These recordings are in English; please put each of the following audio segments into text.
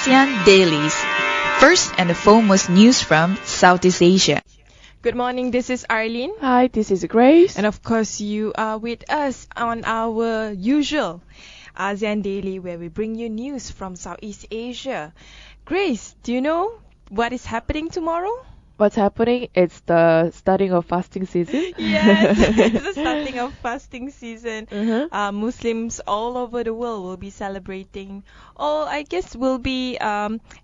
ASEAN Dailies. First and the foremost news from Southeast Asia. Good morning, this is Arlene. Hi, this is Grace. And of course, you are with us on our usual ASEAN Daily, where we bring you news from Southeast Asia. Grace, do you know what is happening tomorrow? What's happening? It's the starting of fasting season. Yes, it's the starting of fasting season. Uh-huh. Muslims all over the world will be celebrating, or I guess will be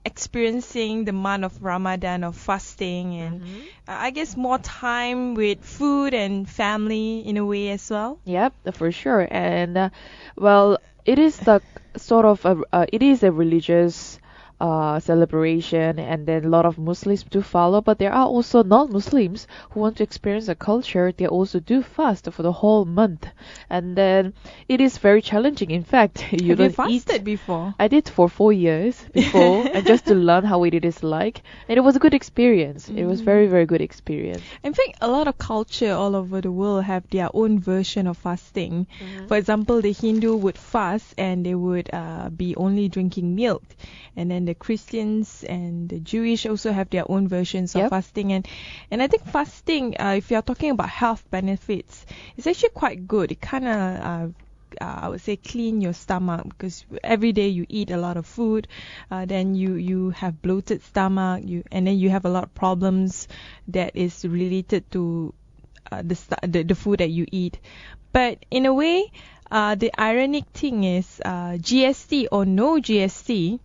experiencing the month of Ramadan, of fasting, and I guess more time with food and family in a way as well. Yep, for sure. And well, it is the sort of it is a religious celebration, and then a lot of Muslims do follow, but there are also non-Muslims who want to experience the culture. They also do fast for the whole month, and then it is very challenging. In fact, Have you don't fasted eat. before? I did for 4 years before, and just to learn how it is like, and it was a good experience. It was very, very good experience. In fact, a lot of culture all over the world have their own version of fasting. For example, the Hindu would fast and they would be only drinking milk. And then the Christians and the Jewish also have their own versions of Yep. fasting. And I think fasting, if you're talking about health benefits, it's actually quite good. It kind of I would say clean your stomach, because every day you eat a lot of food, then you have bloated stomach, and then you have a lot of problems that is related to the food that you eat. But in a way, the ironic thing is GST or no GST,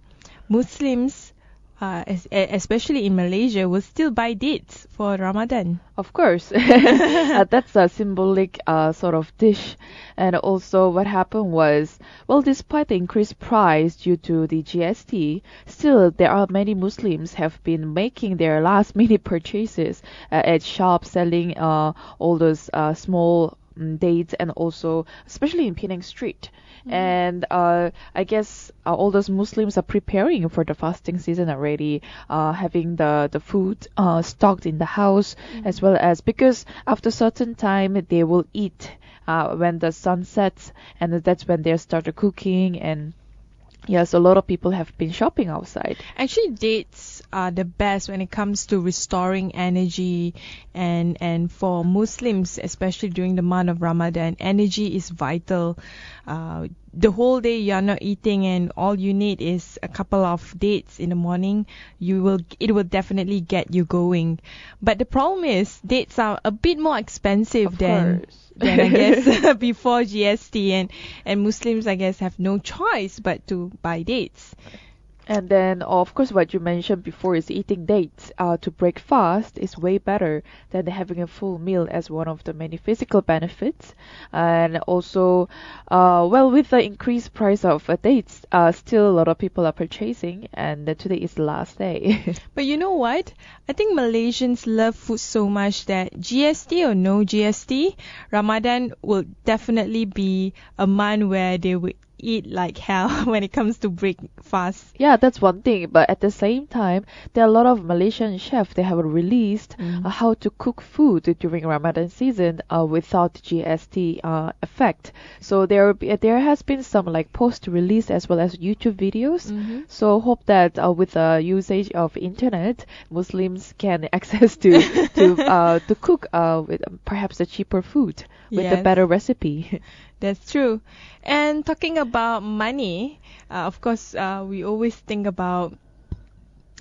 Muslims, especially in Malaysia, will still buy dates for Ramadan. Of course, that's a symbolic sort of dish. And also what happened was, well, despite the increased price due to the GST, still there are many Muslims have been making their last minute purchases at shops selling all those small dates, and also especially in Penang Street. And I guess all those Muslims are preparing for the fasting season already, having the food stocked in the house, as well as because after certain time they will eat when the sun sets, and that's when they start cooking. And yes, a lot of people have been shopping outside. Actually, dates are the best when it comes to restoring energy, and for Muslims, especially during the month of Ramadan, energy is vital. The whole day you are not eating, and all you need is a couple of dates in the morning. It will definitely get you going. But the problem is dates are a bit more expensive Of than course. I guess before GST, and Muslims, I guess, have no choice but to buy dates. And then, of course, what you mentioned before is eating dates to break fast is way better than having a full meal as one of the many physical benefits. And also, well, with the increased price of dates, still a lot of people are purchasing, and today is the last day. But you know what? I think Malaysians love food so much that GST or no GST, Ramadan will definitely be a month where they will eat like hell when it comes to break fast. Yeah, that's one thing. But at the same time, there are a lot of Malaysian chefs. They have released how to cook food during Ramadan season without GST effect. So there has been some like post-release as well as YouTube videos. So hope that with the usage of internet, Muslims can access to cook with perhaps a cheaper food with a Yes. better recipe. That's true. And talking about money, of course, we always think about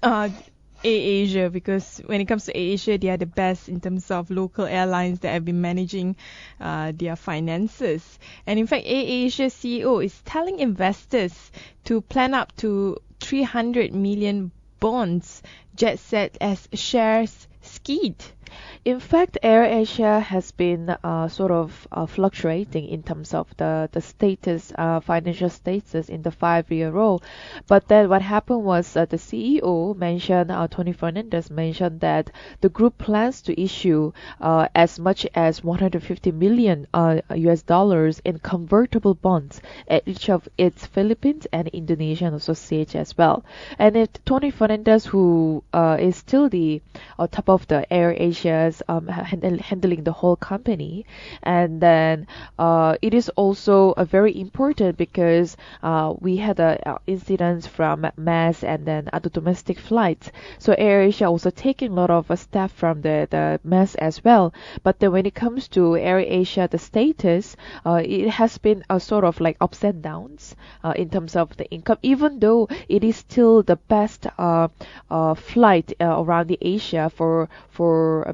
AirAsia, because when it comes to AirAsia, they are the best in terms of local airlines that have been managing their finances. And in fact, AirAsia CEO is telling investors to plan up to 300 million bonds, jet set as shares skied. In fact, AirAsia has been sort of fluctuating in terms of the status, financial status in the 5-year row. But then what happened was the CEO mentioned, Tony Fernandez mentioned that the group plans to issue as much as 150 million US dollars in convertible bonds at each of its Philippines and Indonesian associates as well. And Tony Fernandez, who is still the top of of the AirAsia's handling the whole company. And then it is also very important because we had incidents from mass and then other domestic flights. So AirAsia also taking a lot of staff from the mass as well. But then when it comes to AirAsia, the status, it has been a sort of like ups and downs in terms of the income, even though it is still the best flight around the Asia for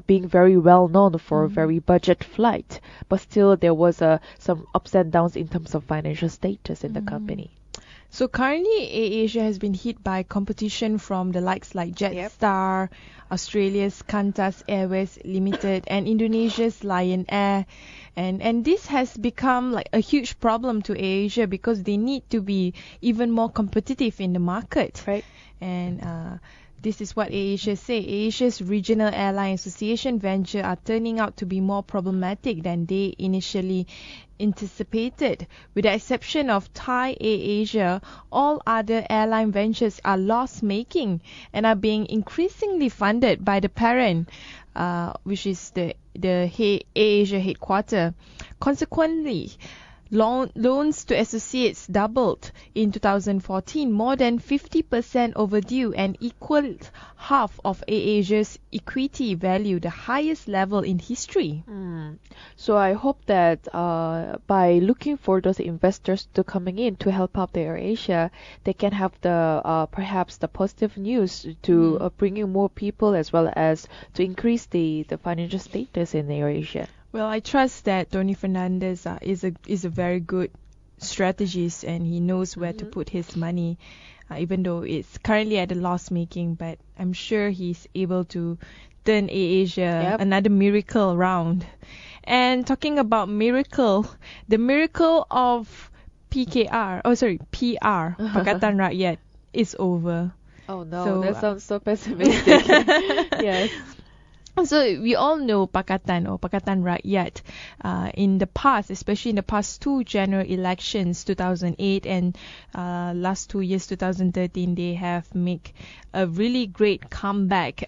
being very well known for very budget flight. But still there was some ups and downs in terms of financial status in the company. So currently, AirAsia has been hit by competition from the likes like Jetstar, Australia's Qantas Airways Limited, and Indonesia's Lion Air. And this has become like a huge problem to AirAsia because they need to be even more competitive in the market. Right. And this is what AirAsia say. AirAsia's regional airline association venture are turning out to be more problematic than they initially anticipated. With the exception of Thai AirAsia, all other airline ventures are loss-making and are being increasingly funded by the parent, which is the AirAsia headquarters. Consequently, loans to associates doubled in 2014, more than 50% overdue, and equaled half of AirAsia's equity value, the highest level in history. So I hope that by looking for those investors to coming in to help out the AirAsia, they can have the perhaps the positive news to bring in more people as well as to increase the financial status in AirAsia. Well, I trust that Tony Fernandez is a very good strategist and he knows where to put his money, even though it's currently at a loss making. But I'm sure he's able to turn AirAsia another miracle around. And talking about miracle, the miracle of PR, Pakatan Rakyat, is over. Oh no, So, that sounds so pessimistic. Yes. So we all know Pakatan or Pakatan Rakyat in the past, especially in the past two general elections, 2008 and last 2 years, 2013, they have made a really great comeback,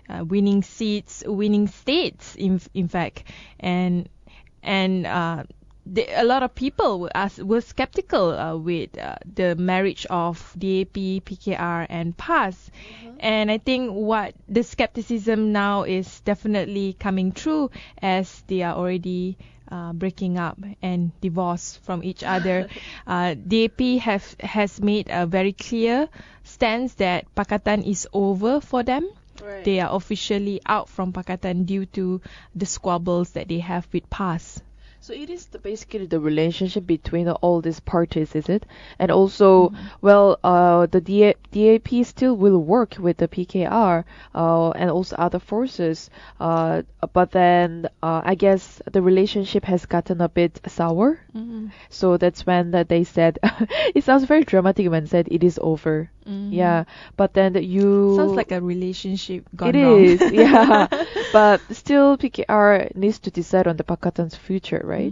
winning seats, winning states, in fact, and a lot of people were skeptical with the marriage of DAP, PKR, and PAS. And I think what the skepticism now is definitely coming true as they are already breaking up and divorced from each other. DAP has made a very clear stance that Pakatan is over for them. Right. They are officially out from Pakatan due to the squabbles that they have with PAS. So it is basically the relationship between all these parties, is it? And also, the DAP still will work with the PKR and also other forces. But then I guess the relationship has gotten a bit sour. So that's when they said, it sounds very dramatic when said it is over. Yeah, but then Sounds like a relationship gone it wrong. is, yeah. But still, PKR needs to decide on the Pakatan's future, right?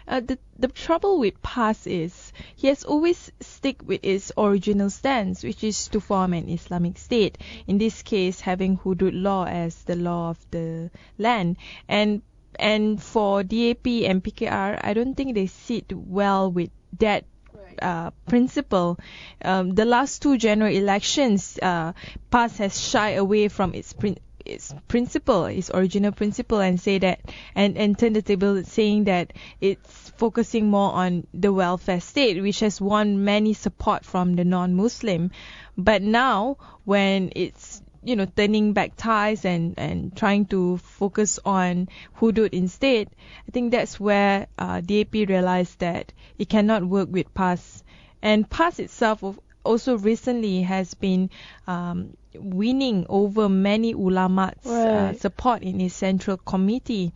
The trouble with PAS is he has always stick with his original stance, which is to form an Islamic state. In this case, having hudud law as the law of the land. And for DAP and PKR, I don't think they sit well with that principle. The last two general elections, PAS has shied away from its principle, its original principle, and say that and turn the table saying that it's focusing more on the welfare state, which has won many support from the non-Muslim. But now when it's turning back ties and trying to focus on hudud instead, I think that's where DAP realized that it cannot work with PAS. And PAS itself also recently has been winning over many ulama's support in its central committee.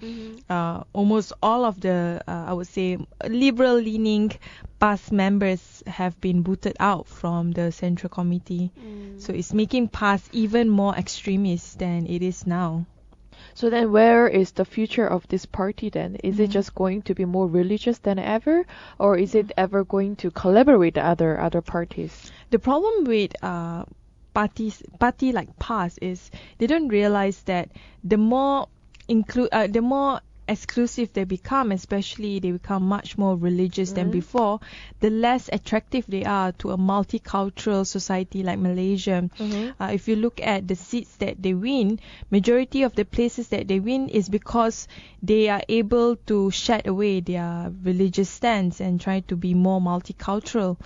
Almost all of the, I would say, liberal-leaning PAS members have been booted out from the central committee. So it's making PAS even more extremist than it is now. So then where is the future of this party then? Is it just going to be more religious than ever? Or is it ever going to collaborate with other parties? The problem with party like PAS is they don't realize that the more exclusive they become, especially they become much more religious than before, the less attractive they are to a multicultural society like Malaysia. If you look at the seats that they win, majority of the places that they win is because they are able to shed away their religious stance and try to be more multicultural.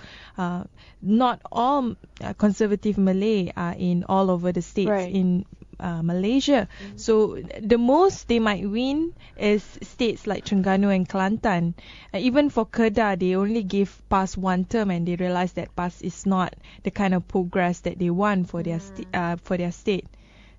Not all conservative Malay are in all over the states in Malaysia. So the most they might win is states like Terengganu and Kelantan. Even for Kedah, they only give PAS one term, and they realize that PAS is not the kind of progress that they want for their state.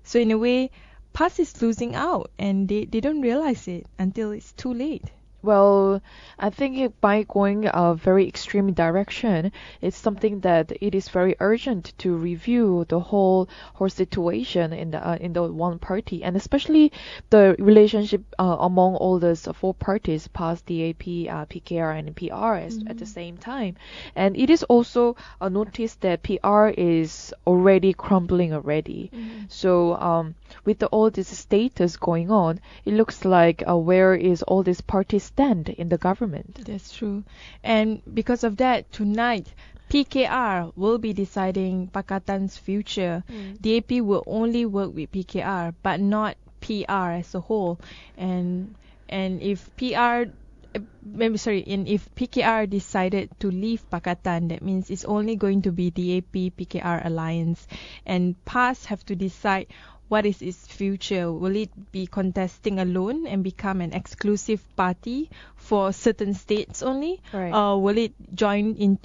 So in a way, PAS is losing out, and they don't realize it until it's too late. Well, I think by going a very extreme direction, it's something that it is very urgent to review the whole situation in the one party, and especially the relationship among all those four parties, PAS, DAP, PKR, and PR at the same time. And it is also noticed that PR is already crumbling already. So with all this status going on, it looks like where is all these parties stand in the government. That's true. And because of that, tonight, PKR will be deciding Pakatan's future. DAP will only work with PKR, but not PR as a whole. And if PKR decided to leave Pakatan, that means it's only going to be DAP PKR alliance, and PAS have to decide what is its future. Will it be contesting alone and become an exclusive party for certain states only? Or will it join in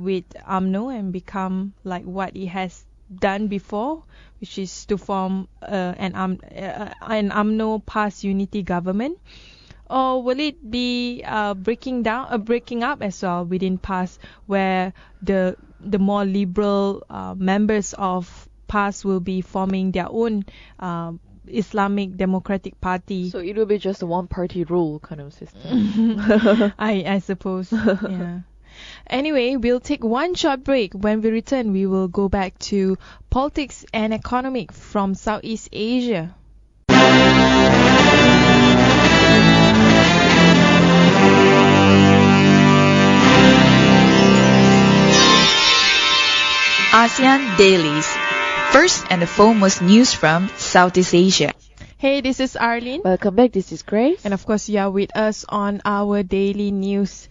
with UMNO and become like what it has done before, which is to form an UMNO PAS unity government? Or will it be breaking up as well within PAS, where the more liberal members of PAS will be forming their own Islamic Democratic Party? So it will be just a one-party rule kind of system. I suppose. Yeah. Anyway, we'll take one short break. When we return, we will go back to politics and economic from Southeast Asia. ASEAN Dailies. First and the foremost news from Southeast Asia. Hey, this is Arlene. Welcome back, this is Grace. And of course, you are with us on our daily news.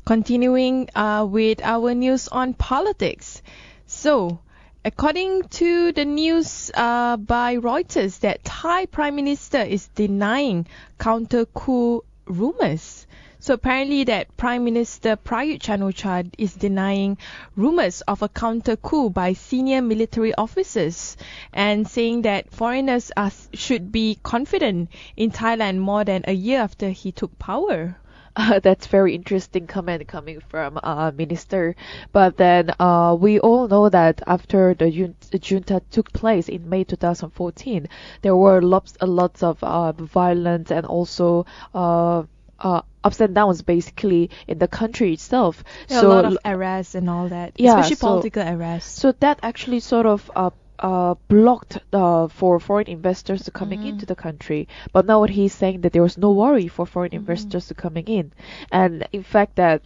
Continuing with our news on politics. So, according to the news by Reuters, that Thai Prime Minister is denying counter-coup rumours. So apparently that Prime Minister Prayut Chan-o-cha is denying rumours of a counter-coup by senior military officers and saying that foreigners should be confident in Thailand more than a year after he took power. That's very interesting comment coming from minister. But then we all know that after the junta took place in May 2014, there were lots of violence and also ups and downs basically in the country itself. A lot of arrests and all that, especially political arrests. So that actually sort of blocked for foreign investors to coming into the country. But now what he's saying that there was no worry for foreign investors to coming in, and in fact that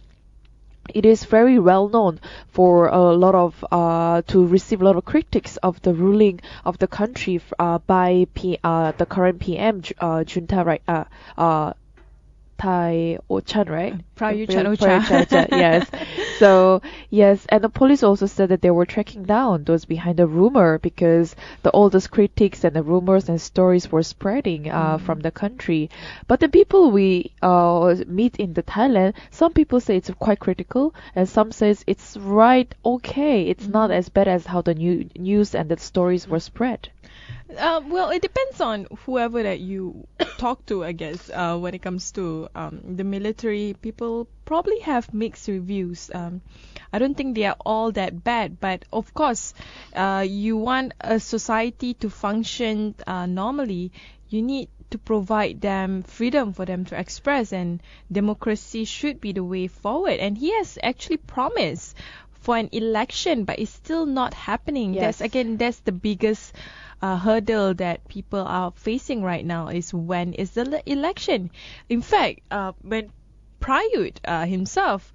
it is very well known for a lot of to receive a lot of critics of the ruling of the country by the current PM junta, right? Thai Ochan, right? Prayut Chan-o-cha. Yes. So, yes, and the police also said that they were tracking down those behind the rumor because all those critics and the rumors and stories were spreading from the country. But the people we meet in the Thailand, some people say it's quite critical and some says it's okay. It's not as bad as how the news and the stories were spread. Well, it depends on whoever that you talk to, I guess. When it comes to the military, people probably have mixed reviews. I don't think they are all that bad, but of course, you want a society to function normally. You need to provide them freedom for them to express, and democracy should be the way forward. And he has actually promised for an election, but it's still not happening. Yes. That's the biggest hurdle that people are facing right now, is when is the election. In fact, when Prayut himself,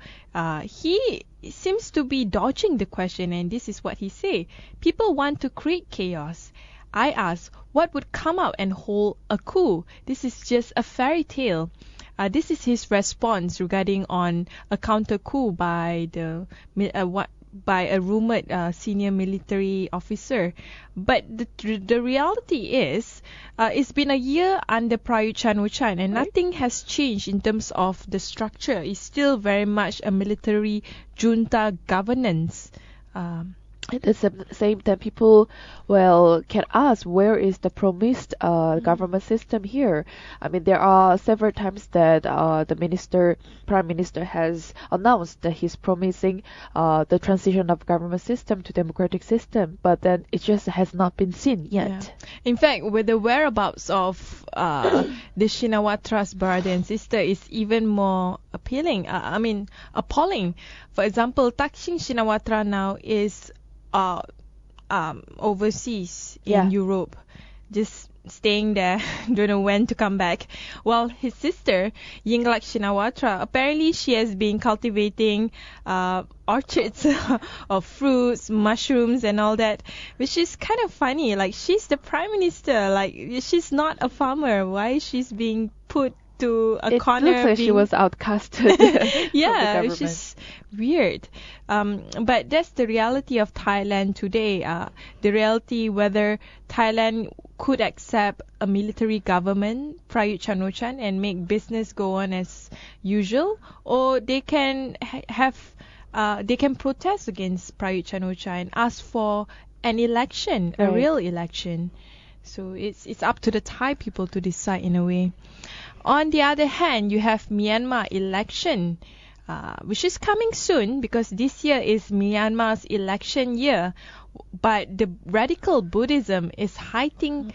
he seems to be dodging the question, and this is what he say: people want to create chaos. I ask, what would come out and hold a coup? This is just a fairy tale. This is his response regarding on a counter-coup by by a rumored senior military officer. But the reality is, it's been a year under Prayut Chan-o-cha, and nothing has changed in terms of the structure. It's still very much a military junta governance. At the same time, people, well, can ask, where is the promised government system here? I mean, there are several times that the prime minister has announced that he's promising the transition of government system to democratic system, but then it just has not been seen yet. Yeah. In fact, with the whereabouts of the Shinawatra's brother and sister is even more appalling. For example, Thaksin Shinawatra now is overseas in Europe, just staying there, don't know when to come back. While his sister, Yingluck Shinawatra, apparently she has been cultivating orchards of fruits, mushrooms and all that, which is kind of funny. Like, she's the prime minister, like she's not a farmer. Why she's being put to a corner? It looks like she was outcasted. Yeah, which is weird. But that's the reality of Thailand today. The reality whether Thailand could accept a military government, Prayut Chan-o-cha, and make business go on as usual, or they can they can protest against Prayut Chan-o-cha and ask for an election, a real election. So it's up to the Thai people to decide in a way. On the other hand, you have Myanmar election, which is coming soon because this year is Myanmar's election year. But the radical Buddhism is heightening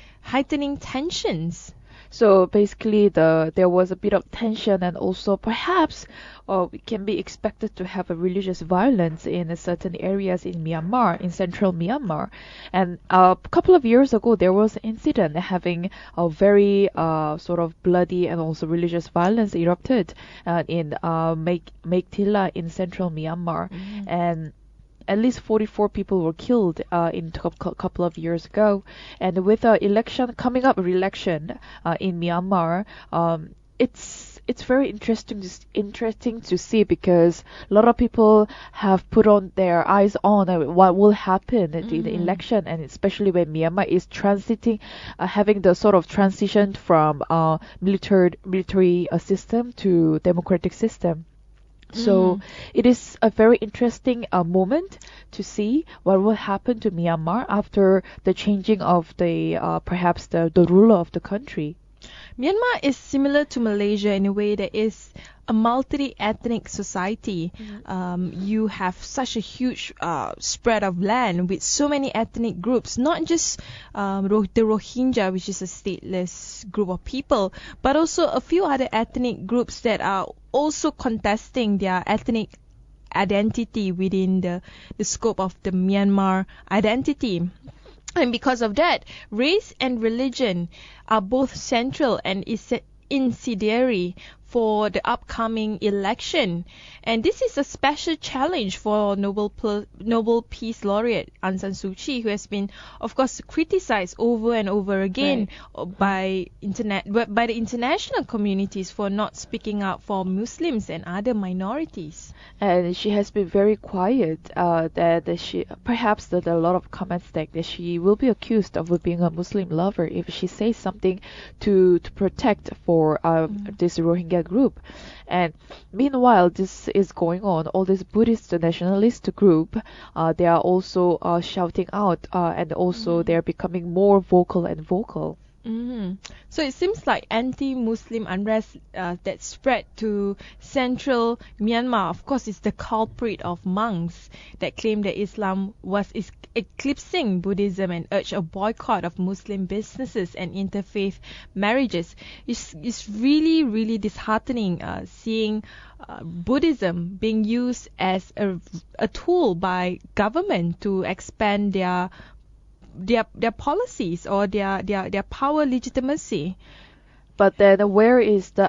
tensions. So basically, there was a bit of tension, and also perhaps we can be expected to have a religious violence in certain areas in Myanmar, in central Myanmar. And a couple of years ago, there was an incident having a very sort of bloody and also religious violence erupted in Meiktila in central Myanmar, and at least 44 people were killed in a couple of years ago. And with the election coming up, re-election in Myanmar, it's very interesting to see, because a lot of people have put on their eyes on what will happen in the election, and especially when Myanmar is having the sort of transition from military system to democratic system. So it is a very interesting moment to see what will happen to Myanmar after the changing of perhaps the ruler of the country. Myanmar is similar to Malaysia in a way that is a multi-ethnic society. You have such a huge spread of land with so many ethnic groups, not just the Rohingya, which is a stateless group of people, but also a few other ethnic groups that are also contesting their ethnic identity within the scope of the Myanmar identity. And because of that, race and religion are both central and incendiary for the upcoming election. And this is a special challenge for Nobel Peace Laureate Aung San Suu Kyi, who has been, of course, criticized over and over again by the international communities for not speaking up for Muslims and other minorities. And she has been very quiet. That she perhaps that a lot of comments that she will be accused of being a Muslim lover if she says something to protect for this Rohingya group. And meanwhile, this is going on. All this Buddhist nationalist group, they are also shouting out, and also they are becoming more vocal and vocal. So it seems like anti-Muslim unrest that spread to central Myanmar, of course, is the culprit of monks that claim that Islam was eclipsing Buddhism and urge a boycott of Muslim businesses and interfaith marriages. It's really, really disheartening seeing Buddhism being used as a tool by government to expand their policies or their power legitimacy. But then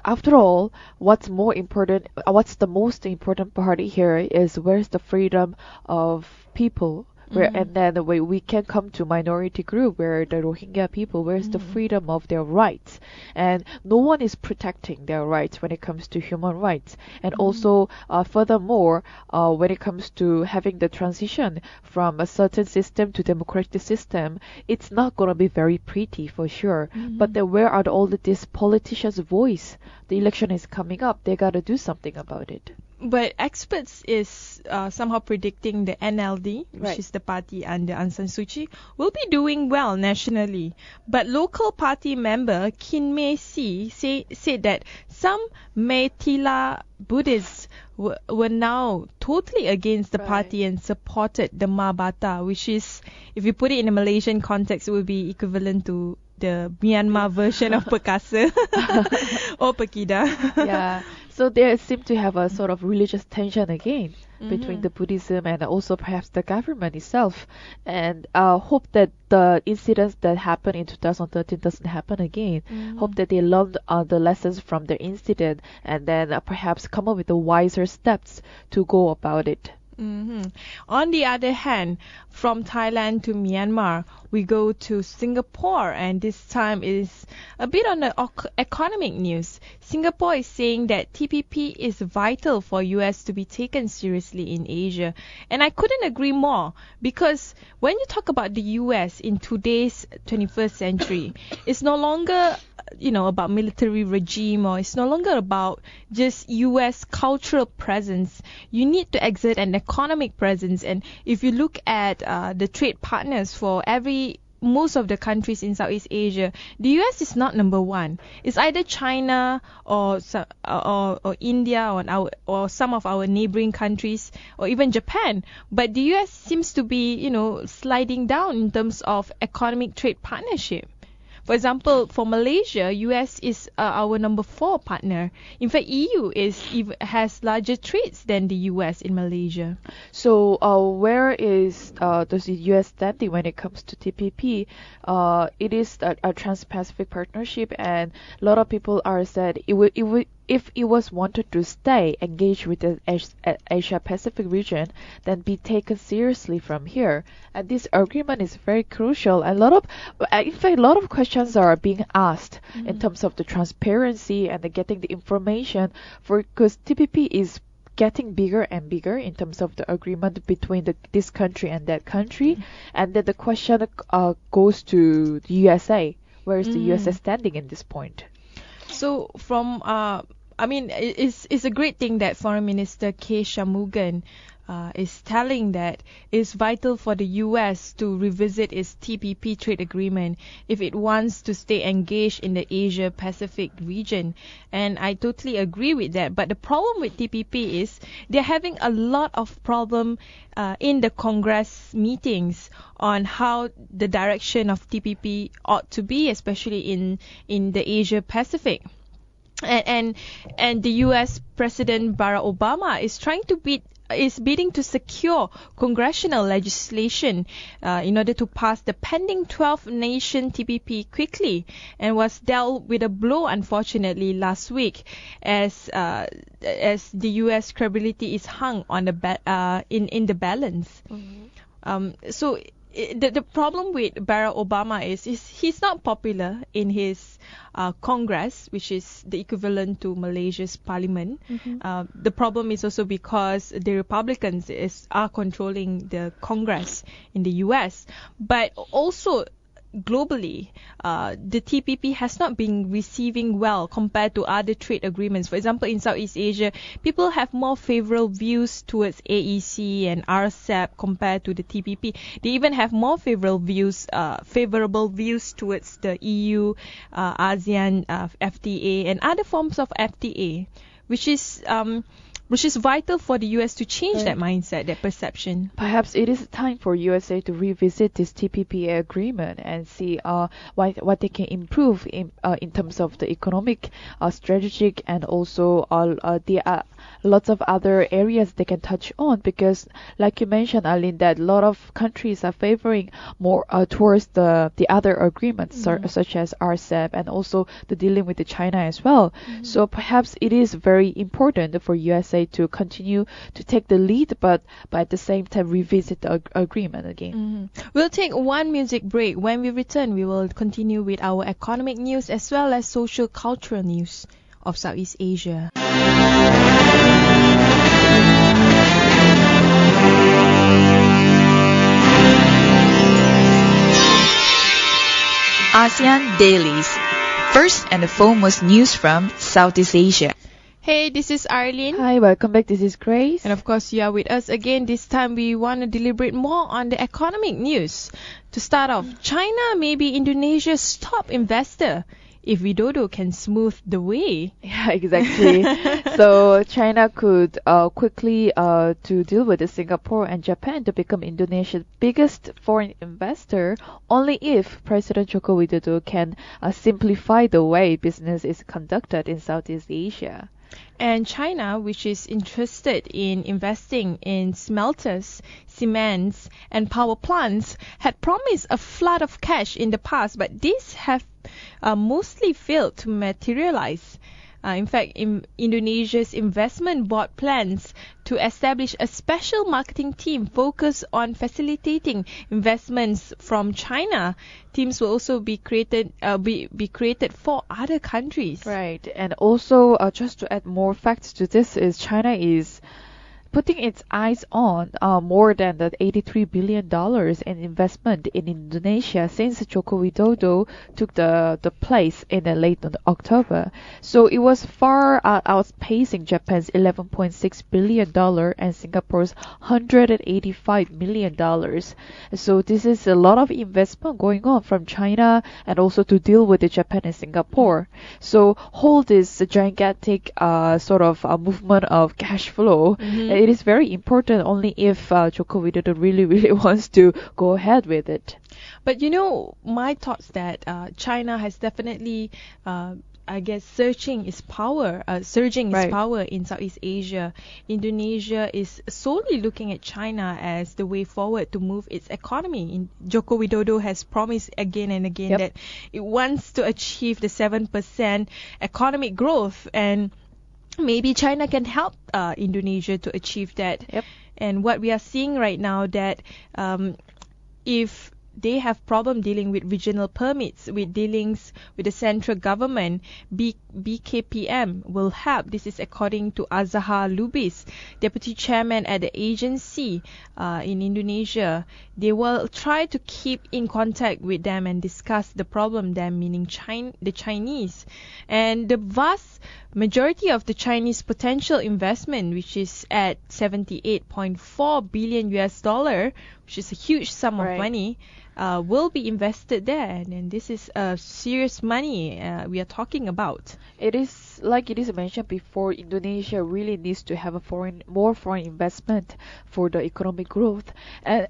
after all, what's the most important part here is where's the freedom of people? And then we can come to minority group where the Rohingya people, where's the freedom of their rights? And no one is protecting their rights when it comes to human rights. And also, furthermore, when it comes to having the transition from a certain system to democratic system, it's not going to be very pretty for sure. But then where are all these politicians' voice? The election is coming up. They got to do something about it. But experts is somehow predicting the NLD, which is the party under Aung San Suu Kyi, will be doing well nationally. But local party member Kin Mei Si said that some Meitila Buddhists were now totally against the party and supported the Mabata, which is, if you put it in a Malaysian context, it would be equivalent to the Myanmar version of Perkasa or Pekida. Yeah. So there seems to have a sort of religious tension again between the Buddhism and also perhaps the government itself. And hope that the incidents that happened in 2013 doesn't happen again. Hope that they learned the lessons from their incident and then perhaps come up with the wiser steps to go about it. On the other hand, from Thailand to Myanmar, we go to Singapore, and this time is a bit on the economic news. Singapore is saying that TPP is vital for US to be taken seriously in Asia. And I couldn't agree more, because when you talk about the US in today's 21st century, it's no longer about military regime, or it's no longer about just US cultural presence. You need to exert an economic presence. And if you look at the trade partners for most of the countries in Southeast Asia, the US is not number one. It's either China or India or some of our neighboring countries, or even Japan. But the US seems to be, sliding down in terms of economic trade partnership. For example, for Malaysia, US is our number 4 partner. In fact, EU has larger trades than the US in Malaysia. So where is the US standing when it comes to TPP? It is a Trans-Pacific partnership, and a lot of people are said if it was wanted to stay engaged with the Asia-Pacific region, then be taken seriously from here. And this agreement is very crucial. And in fact, a lot of questions are being asked in terms of the transparency and getting the information, because TPP is getting bigger and bigger in terms of the agreement between this country and that country. And then the question goes to the USA. Where is the USA standing in this point? So it's a great thing that Foreign Minister K. Shanmugam is telling that it's vital for the US to revisit its TPP trade agreement if it wants to stay engaged in the Asia-Pacific region. And I totally agree with that. But the problem with TPP is they're having a lot of problem in the Congress meetings on how the direction of TPP ought to be, especially in the Asia-Pacific. And the US President Barack Obama is bidding to secure congressional legislation in order to pass the pending 12-nation TPP quickly, and was dealt with a blow, unfortunately, last week as the US credibility is hung on in the balance. So the problem with Barack Obama is he's not popular in his Congress, which is the equivalent to Malaysia's parliament. The problem is also because the Republicans are controlling the Congress in the US. But also, globally, the TPP has not been receiving well compared to other trade agreements. For example, in Southeast Asia, people have more favorable views towards AEC and RCEP compared to the TPP. They even have more favorable views towards the EU, ASEAN FTA, and other forms of FTA, which is vital for the US to change that mindset, that perception. Perhaps it is time for USA to revisit this TPP agreement and see what they can improve in terms of the economic, strategic, and also the lots of other areas they can touch on, because like you mentioned, Arlene, that a lot of countries are favoring more towards the other agreements such as RCEP and also the dealing with the China as well. So perhaps it is very important for USA to continue to take the lead, but at the same time revisit the agreement again. We'll take one music break. When we return, we will continue with our economic news as well as social-cultural news of Southeast Asia. ASEAN Dailies. First and the foremost news from Southeast Asia. Hey, this is Arlene. Hi, welcome back. This is Grace. And of course, you are with us again. This time we want to deliberate more on the economic news. To start off, China may be Indonesia's top investor if Widodo can smooth the way. Yeah, exactly. So China could quickly to deal with Singapore and Japan to become Indonesia's biggest foreign investor only if President Joko Widodo can simplify the way business is conducted in Southeast Asia. And China, which is interested in investing in smelters, cements, and power plants, had promised a flood of cash in the past, but these have mostly failed to materialize. In fact, Indonesia's investment board plans to establish a special marketing team focused on facilitating investments from China. Teams will also be created for other countries. Right, and also just to add more facts to this, is China is putting its eyes on more than the $83 billion in investment in Indonesia since Joko Widodo took the place in late October. So it was far outpacing Japan's $11.6 billion and Singapore's $185 million. So this is a lot of investment going on from China and also to deal with the Japan and Singapore. So hold this gigantic sort of movement of cash flow. It is very important only if Joko Widodo really wants to go ahead with it. But my thoughts that China has definitely surging its power in Southeast Asia. Indonesia is solely looking at China as the way forward to move its economy. Joko Widodo has promised again and again that it wants to achieve the 7% economic growth, and maybe China can help Indonesia to achieve that. And what we are seeing right now that if they have problem dealing with regional permits, with dealings with the central government, BKPM will help. This is according to Azhar Lubis, deputy chairman at the agency in Indonesia. They will try to keep in contact with them and discuss the problem, them meaning the Chinese. And the vast majority of the Chinese potential investment, which is at $78.4 billion US, which is a huge sum of money, will be invested there, and this is serious money we are talking about. It is like it is mentioned before, Indonesia really needs to have more foreign investment for the economic growth and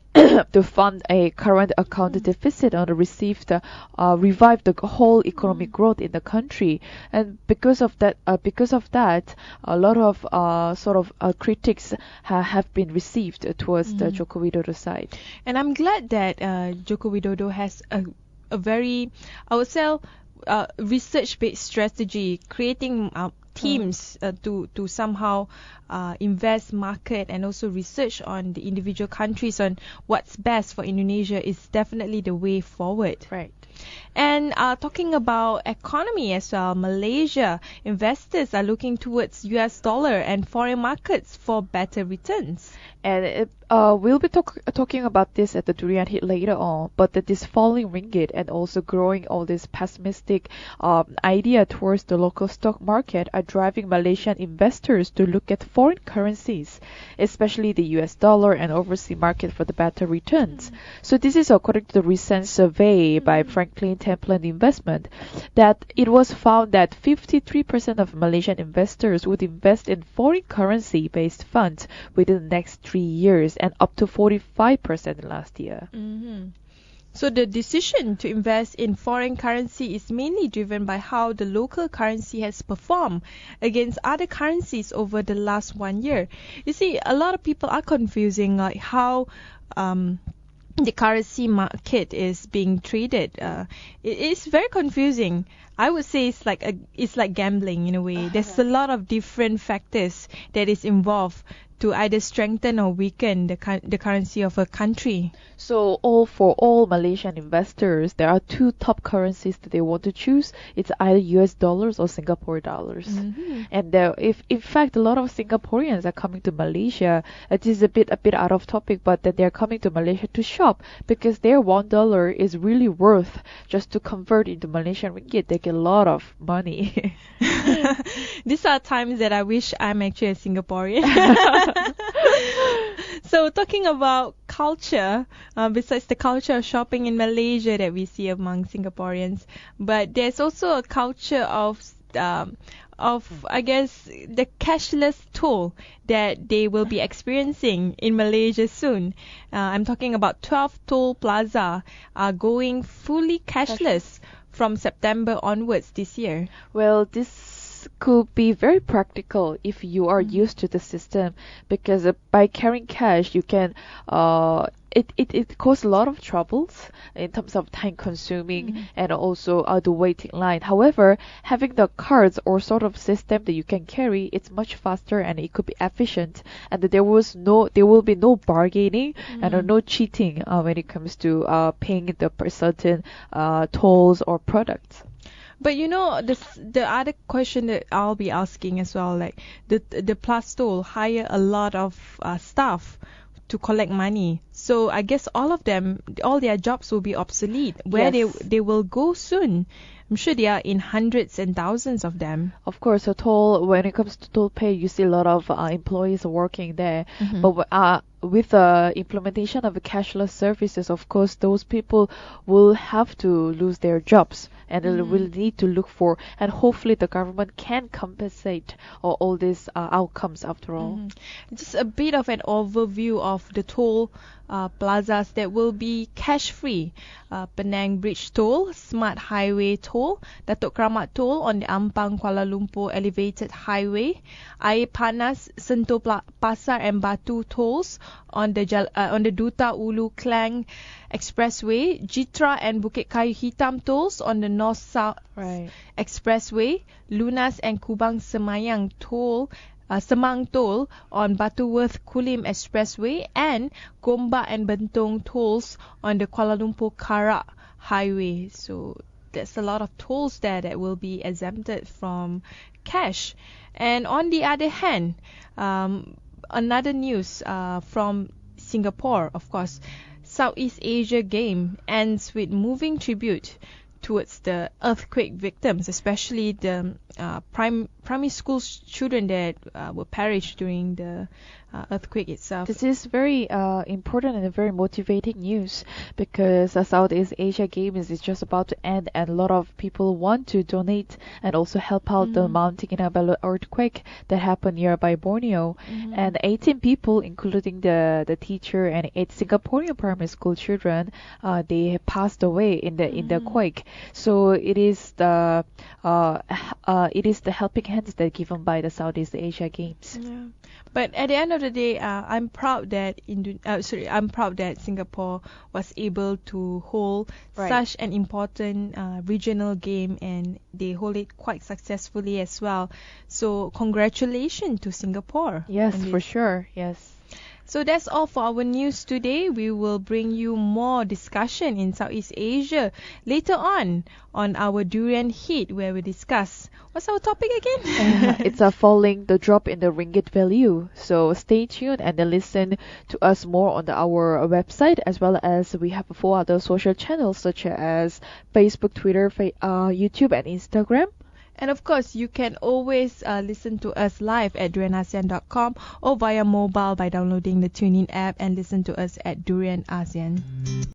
to fund a current account deficit and revive the whole economic growth in the country. And because of that, a lot of critics have been received towards the Joko Widodo side. And I'm glad that Joko Widodo has a very, I would say, research-based strategy, creating teams to somehow invest, market, and also research on the individual countries on what's best for Indonesia is definitely the way forward. Right. And talking about economy as well, Malaysia investors are looking towards US dollar and foreign markets for better returns. And we'll be talking about this at the Durian Hit later on, but that this falling ringgit and also growing all this pessimistic idea towards the local stock market are driving Malaysian investors to look at foreign currencies, especially the US dollar and overseas market for the better returns. So this is according to the recent survey by Franklin Templeton Investment, that it was found that 53% of Malaysian investors would invest in foreign currency-based funds within the next 3 years, and up to 45% last year. So the decision to invest in foreign currency is mainly driven by how the local currency has performed against other currencies over the last 1 year. You see, a lot of people are confusing like how the currency market is being traded. It is very confusing. I would say it's like gambling in a way. There's a lot of different factors that is involved to either strengthen or weaken the currency of a country. So for all Malaysian investors, there are two top currencies that they want to choose. It's either US dollars or Singapore dollars. And if in fact a lot of Singaporeans are coming to Malaysia, it is a bit out of topic, but that they're coming to Malaysia to shop because their $1 is really worth just to convert into Malaysian ringgit. They get a lot of money. These are times that I wish I'm actually a Singaporean. So talking about culture, besides the culture of shopping in Malaysia that we see among Singaporeans, but there's also a culture of I guess the cashless toll that they will be experiencing in Malaysia soon. I'm talking about 12 toll plaza are going fully cashless from September onwards this year. Well, this could be very practical if you are used to the system, because by carrying cash you can it causes a lot of troubles in terms of time consuming and also the waiting line. However, having the cards or sort of system that you can carry, it's much faster and it could be efficient, and that there will be no bargaining and no cheating when it comes to paying the certain tolls or products. But you know, the other question that I'll be asking as well, like the Plus Toll hire a lot of staff to collect money. So I guess all their jobs will be obsolete. Where they will go soon. I'm sure they are in hundreds and thousands of them. Of course, when it comes to toll pay, you see a lot of employees working there. But with the implementation of the cashless services, of course, those people will have to lose their jobs and will need to look for, and hopefully the government can compensate all these outcomes after all. Just a bit of an overview of the toll plazas that will be cash-free. Penang Bridge Toll, Smart Highway Toll, Datuk Kramat Toll on the Ampang Kuala Lumpur Elevated Highway, Air Panas, Sentul Pasar and Batu Tolls on the Duta Ulu Klang Expressway, Jitra and Bukit Kayu Hitam Tolls on the North-South Expressway, Lunas and Kubang Semayang Toll, Semang Toll on Butterworth Kulim Expressway, and Gombak and Bentong tolls on the Kuala Lumpur Karak Highway. So there's a lot of tolls there that will be exempted from cash. And on the other hand, another news from Singapore, of course, Southeast Asia Game ends with moving tribute towards the earthquake victims, especially the primary school children that were perished during the earthquake itself. This is very important and a very motivating news, because the Southeast Asia Games is just about to end, and a lot of people want to donate and also help out the Mount Kinabalu earthquake that happened nearby Borneo. And 18 people, including the teacher and 8 Singaporean primary school children, they passed away in the quake. So it is the helping hands that given by the Southeast Asia Games. Yeah. But at the end of the day, I'm proud that Singapore was able to hold such an important regional game, and they hold it quite successfully as well. So congratulations to Singapore. Yes, for sure. Yes. So that's all for our news today. We will bring you more discussion in Southeast Asia later on our durian hit, where we discuss what's our topic again? It's falling the drop in the ringgit value. So stay tuned and then listen to us more on our website, as well as we have 4 other social channels such as Facebook, Twitter, YouTube, and Instagram. And of course, you can always listen to us live at durianasian.com or via mobile by downloading the TuneIn app and listen to us at Durian ASEAN.